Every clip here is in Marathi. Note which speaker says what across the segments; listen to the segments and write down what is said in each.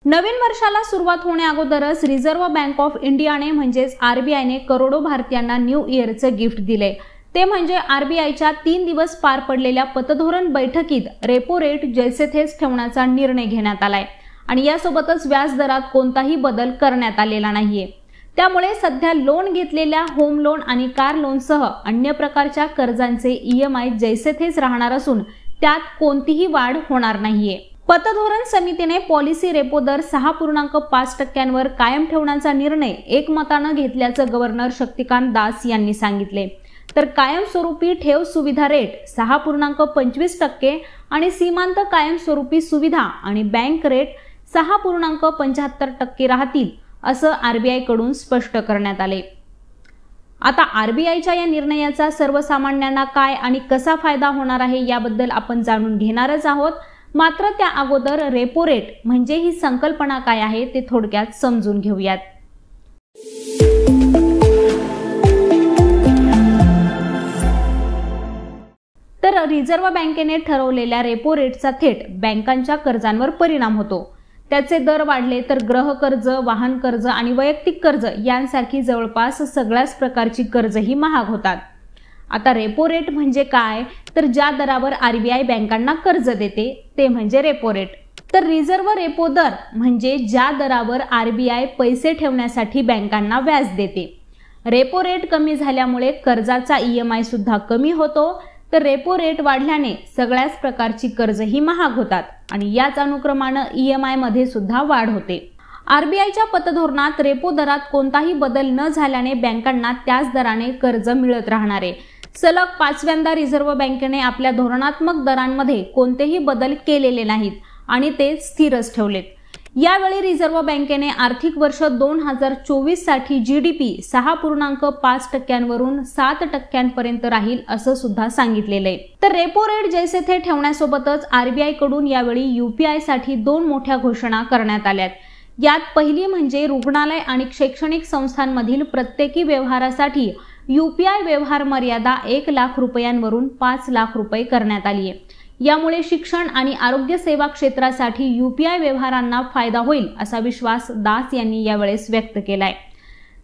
Speaker 1: नवीन वर्षाला सुरुवात होण्याअगोदरच रिझर्व्ह बँक ऑफ इंडियाने म्हणजेच आरबीआयने करोडो भारतीयांना न्यू इयरचं गिफ्ट दिले। ते म्हणजे आरबीआयच्या 3 दिवस पार पडलेल्या पतधोरण बैठकीत रेपो रेट जैसे थेच ठेवण्याचा निर्णय घेण्यात आलाय आणि यासोबतच व्याज दरात कोणताही बदल करण्यात आलेला नाहीये। त्यामुळे सध्या लोन घेतलेल्या होम लोन आणि कार लोनसह अन्य प्रकारच्या कर्जांचे ईएमआय जैसे थेच राहणार असून त्यात कोणतीही वाढ होणार नाहीये। पतधोरण समितीने पॉलिसी रेपो दर 6.5% कायम ठेवण्याचा निर्णय एकमताने घेतल्याचं गव्हर्नर शक्तिकांत दास यांनी सांगितले। तर कायमस्वरूपी ठेव सुविधा रेट 6.25% आणि सीमांत कायमस्वरूपी सुविधा आणि बँक रेट 6.75% राहतील असं आरबीआय कडून स्पष्ट करण्यात आले। आता आरबीआयच्या या निर्णयाचा सर्वसामान्यांना काय आणि कसा फायदा होणार आहे याबद्दल आपण जाणून घेणारच आहोत। मात्र त्या अगोदर रेपो रेट म्हणजे ही संकल्पना काय आहे ते थोडक्यात समजून घेऊयात। तर रिझर्व्ह बँकेने ठरवलेल्या रेपो रेटचा थेट बँकांच्या कर्जांवर परिणाम होतो। त्याचे दर वाढले तर गृह कर्ज, वाहन कर्ज आणि वैयक्तिक कर्ज यांसारखी जवळपास सगळ्याच प्रकारची कर्जही महाग होतात। आता रेपो रेट म्हणजे काय तर ज्या दरावर आरबीआय बँकांना कर्ज देते ते म्हणजे रेपो रेट। तर रिझर्व्ह रेपो दर म्हणजे ज्या दरावर आरबीआय पैसे ठेवण्यासाठी बँकांना व्याज देते। रेपो रेट कमी झाल्यामुळे कर्जाचा ईएमआय सुद्धा कमी होतो। तर रेपो रेट वाढल्याने सगळ्याच प्रकारची कर्जही महाग होतात आणि याच अनुक्रमाने ईएमआय मध्ये सुद्धा वाढ होते। आरबीआयच्या पतधोरणात रेपो दरात कोणताही बदल न झाल्याने बँकांना त्याच दराने कर्ज मिळत राहणार आहे। सलग 5व्यांदा रिझर्व्ह बँकेने आपल्या धोरणात्मक दरांमध्ये कोणतेही बदल केलेले नाहीत आणि ते स्थिरच ठेवलेत। यावेळी रिझर्व्ह बँकेने आर्थिक वर्ष 2024 साठी जीडीपी 6.5% वरून 7% पर्यंत राहील असं सुद्धा सांगितलेलं आहे। तर रेपो रेट जैसे थे ठेवण्यासोबतच आरबीआय कडून यावेळी यूपीआय साठी 2 मोठ्या घोषणा करण्यात आल्यात। यात पहिली म्हणजे रुग्णालय आणि शैक्षणिक संस्थांमधील प्रत्येकी व्यवहारासाठी यूपीआय व्यवहार मर्यादा 1 लाख रुपयांवरून 5 लाख रुपये करण्यात आली आहे। यामुळे शिक्षण आणि आरोग्य सेवा क्षेत्रासाठी यूपीआय व्यवहारांना फायदा होईल असा विश्वास दास यांनी यावेळेस व्यक्त केलाय।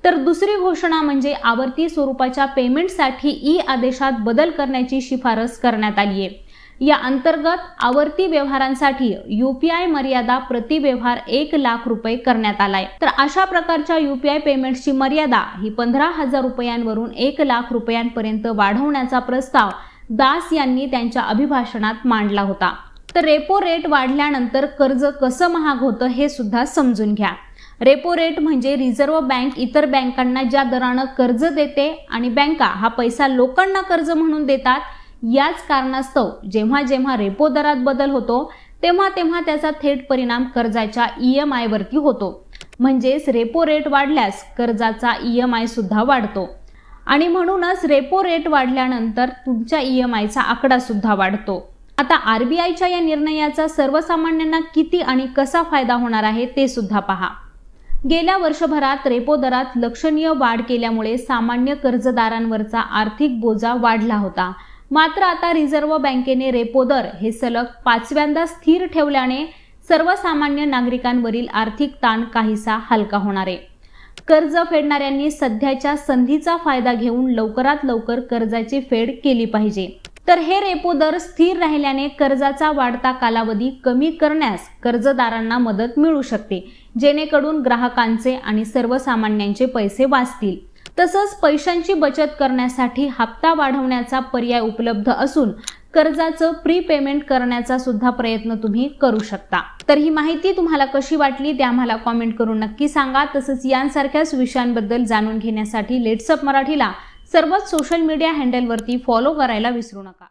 Speaker 1: तर दुसरी घोषणा म्हणजे आवर्ती स्वरूपाच्या पेमेंटसाठी ई आदेशात बदल करण्याची शिफारस करण्यात आली आहे। या अंतर्गत आवर्ती व्यवहारांसाठी यूपीआय मर्यादा प्रति व्यवहार 1 लाख रुपये करण्यात आलाय। तर अशा प्रकारच्या यूपीआय पेमेंटची मर्यादा ही 15,000 रुपयांवरून 1 लाख रुपयांपर्यंत वाढवण्याचा प्रस्ताव दास यांनी त्यांच्या अभिभाषणात मांडला होता। तर रेपो रेट वाढल्यानंतर कर्ज कसं महाग होतं हे सुद्धा समजून घ्या। रेपो रेट म्हणजे रिझर्व्ह बँक इतर बँकांना ज्या दराने कर्ज देते आणि बँका हा पैसा लोकांना कर्ज म्हणून देतात। याच कारणास्तव जेव्हा जेव्हा रेपो दरात बदल होतो तेव्हा तेव्हा त्याचा थेट परिणाम कर्जाच्या ईएमआय वरती होतो। म्हणजेच रेपो रेट वाढल्यास कर्जाचा ईएमआय सुद्धा वाढतो आणि म्हणूनच रेपो रेट वाढल्यानंतर तुमच्या ईएमआयचा आकडा सुद्धा वाढतो। आता आरबीआयच्या या निर्णयाचा सर्वसामान्यांना किती आणि कसा फायदा होणार आहे ते सुद्धा पहा। गेल्या वर्षभरात रेपो दरात लक्षणीय वाढ केल्यामुळे सामान्य कर्जदारांवरचा आर्थिक बोजा वाढला होता। मात्र आता रिझर्व्ह बँकेने रेपो दर हे सलग 5व्यांदा स्थिर ठेवल्याने सर्वसामान्य नागरिकांवरील आर्थिक ताण काहीसा हलका होणार आहे। कर्ज फेडणाऱ्यांनी सध्याच्या संधीचा फायदा घेऊन लवकरात लवकर कर्जाची फेड केली पाहिजे। तर हे रेपो दर स्थिर राहिल्याने कर्जाचा वाढता कालावधी कमी करण्यास कर्जदारांना मदत मिळू शकते, जेणेकरून ग्राहकांचे आणि सर्वसामान्यांचे पैसे वाचतील। तसंच पैशांची बचत करण्यासाठी हप्ता वाढवण्याचा पर्याय उपलब्ध असून कर्जाचं प्री पेमेंट करण्याचा सुद्धा प्रयत्न तुम्ही करू शकता। तर ही माहिती तुम्हाला कशी वाटली ते आम्हाला कमेंट करून नक्की सांगा। तसंच यांसारख्याच विषयांबद्दल जाणून घेण्यासाठी लेट्स अप मराठीला सर्वच सोशल मीडिया हँडलवरती फॉलो करायला विसरू नका।